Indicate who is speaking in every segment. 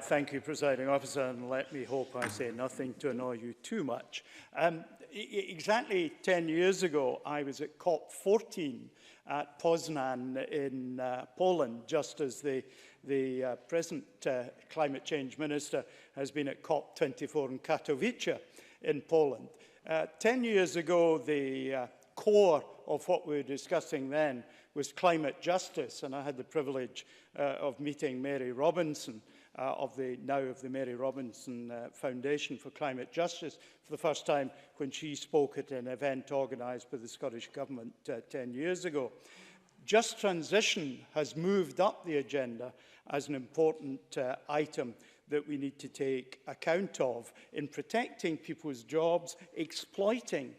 Speaker 1: Thank you, Presiding Officer, and let me hope I say nothing to annoy you too much. Exactly 10 years ago, I was at COP14 at Poznan in Poland, just as the present climate change minister has been at COP24 in Katowice in Poland. 10 years ago, the core of what we were discussing then was climate justice, and I had the privilege of meeting Mary Robinson of the Mary Robinson Foundation for Climate Justice for the first time when she spoke at an event organised by the Scottish Government 10 years ago. Just transition has moved up the agenda as an important item that we need to take account of in protecting people's jobs, exploiting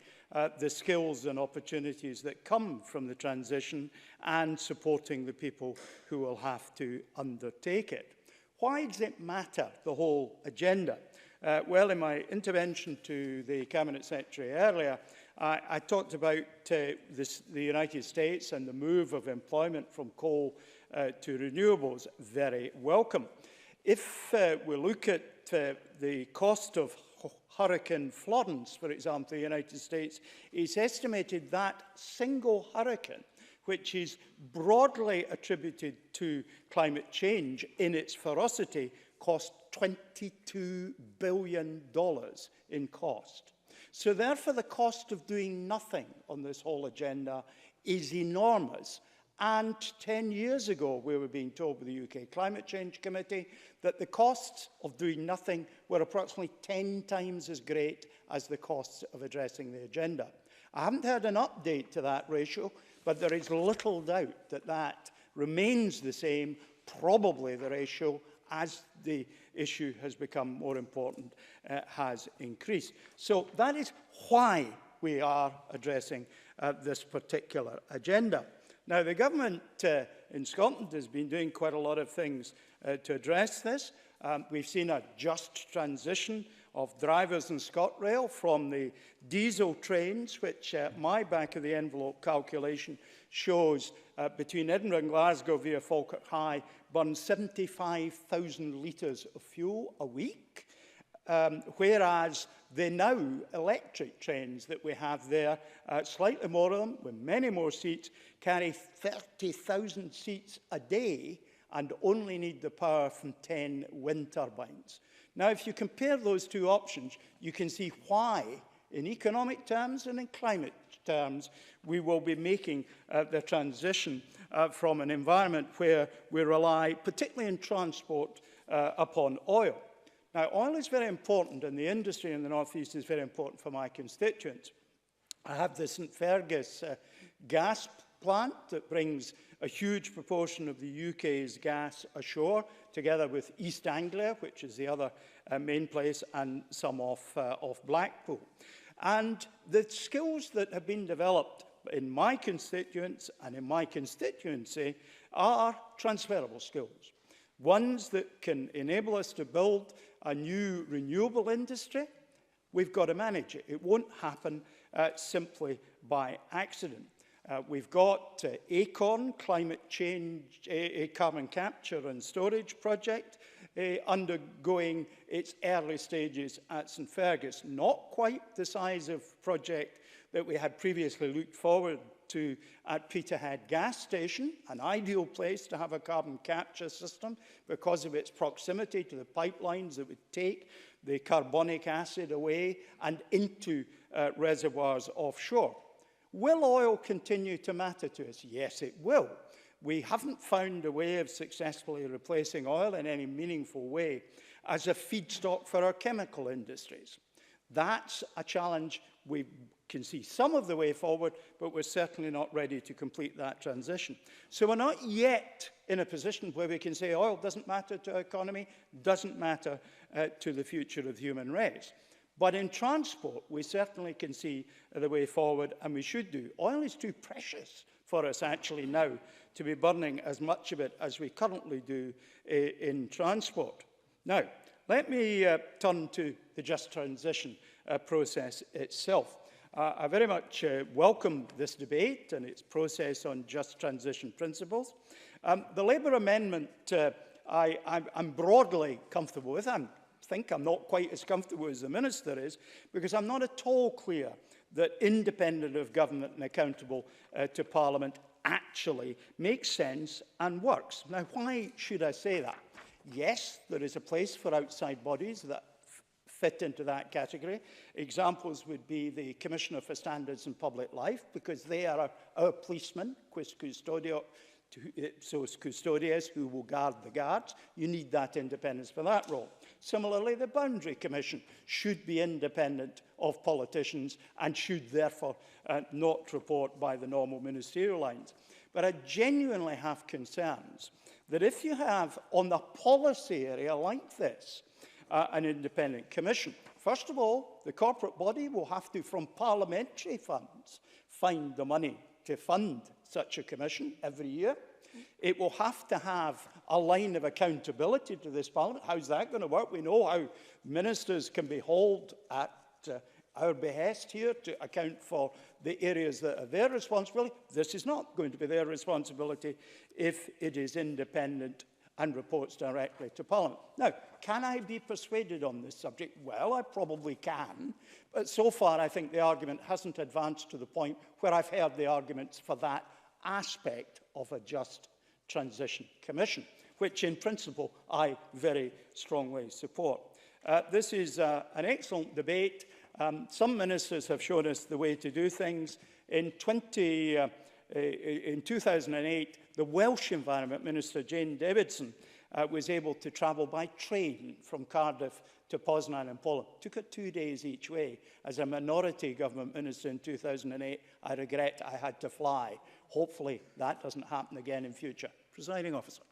Speaker 1: the skills and opportunities that come from the transition, and supporting the people who will have to undertake it. Why does it matter, the whole agenda? Well, in my intervention to the Cabinet Secretary earlier, I talked about the United States and the move of employment from coal to renewables. Very welcome. If we look at the cost of Hurricane Florence, for example, in the United States, it's estimated that single hurricane, which is broadly attributed to climate change in its ferocity, cost $22 billion in cost. So therefore, the cost of doing nothing on this whole agenda is enormous. And 10 years ago, we were being told by the UK Climate Change Committee that the costs of doing nothing were approximately 10 times as great as the costs of addressing the agenda. I haven't heard an update to that ratio, but there is little doubt that that remains the same, probably the ratio, as the issue has become more important, has increased. So that is why we are addressing this particular agenda. Now, the government in Scotland has been doing quite a lot of things to address this. We've seen a just transition of drivers in ScotRail from the diesel trains, which my back-of-the-envelope calculation shows between Edinburgh and Glasgow via Falkirk High burn 75,000 litres of fuel a week, whereas the now electric trains that we have there, slightly more of them, with many more seats, carry 30,000 seats a day and only need the power from 10 wind turbines. Now, if you compare those two options, you can see why, in economic terms and in climate terms, we will be making the transition from an environment where we rely, particularly in transport, upon oil. Now, oil is very important, and the industry in the North East is very important for my constituents. I have the St Fergus gas plant that brings a huge proportion of the UK's gas ashore, together with East Anglia, which is the other main place, and some off Blackpool. And the skills that have been developed in my constituents and in my constituency are transferable skills. Ones that can enable us to build a new renewable industry. We've got to manage it. It won't happen simply by accident. We've got ACORN, Climate Change, Carbon Capture and Storage Project, undergoing its early stages at St Fergus. Not quite the size of project that we had previously looked forward to at Peterhead Gas Station, an ideal place to have a carbon capture system because of its proximity to the pipelines that would take the carbonic acid away and into reservoirs offshore. Will oil continue to matter to us? Yes, it will. We haven't found a way of successfully replacing oil in any meaningful way as a feedstock for our chemical industries. That's a challenge. We can see some of the way forward, but we're certainly not ready to complete that transition. So we're not yet in a position where we can say oil doesn't matter to our economy, doesn't matter to the future of the human race. But in transport, we certainly can see the way forward, and we should do. Oil is too precious for us actually now to be burning as much of it as we currently do in transport. Now, let me turn to the just transition process itself. I very much welcome this debate and its process on just transition principles. The Labour amendment I'm broadly comfortable with. I think I'm not quite as comfortable as the Minister is, because I'm not at all clear that independent of government and accountable to Parliament actually makes sense and works. Now, why should I say that? Yes, there is a place for outside bodies that fit into that category. Examples would be the Commissioner for Standards in Public Life, because they are our policemen, quis custodio, sos custodies, who will guard the guards. You need that independence for that role. Similarly, the Boundary Commission should be independent of politicians and should therefore not report by the normal ministerial lines. But I genuinely have concerns that if you have, on the policy area like this, an independent commission, first of all, the corporate body will have to, from parliamentary funds, find the money to fund such a commission every year. It will have to have a line of accountability to this Parliament. How's that going to work? We know how ministers can be hauled at our behest here to account for the areas that are their responsibility. This is not going to be their responsibility if it is independent and reports directly to Parliament. Now, can I be persuaded on this subject? Well, I probably can, but so far I think the argument hasn't advanced to the point where I've heard the arguments for that aspect of a Just Transition Commission, which in principle I very strongly support. This is an excellent debate. Some ministers have shown us the way to do things. In 2008, the Welsh Environment Minister, Jane Stevenson, was able to travel by train from Cardiff to Poznan in Poland. It took her 2 days each way. As a minority government minister in 2008, I regret I had to fly. Hopefully that doesn't happen again in future. Presiding Officer.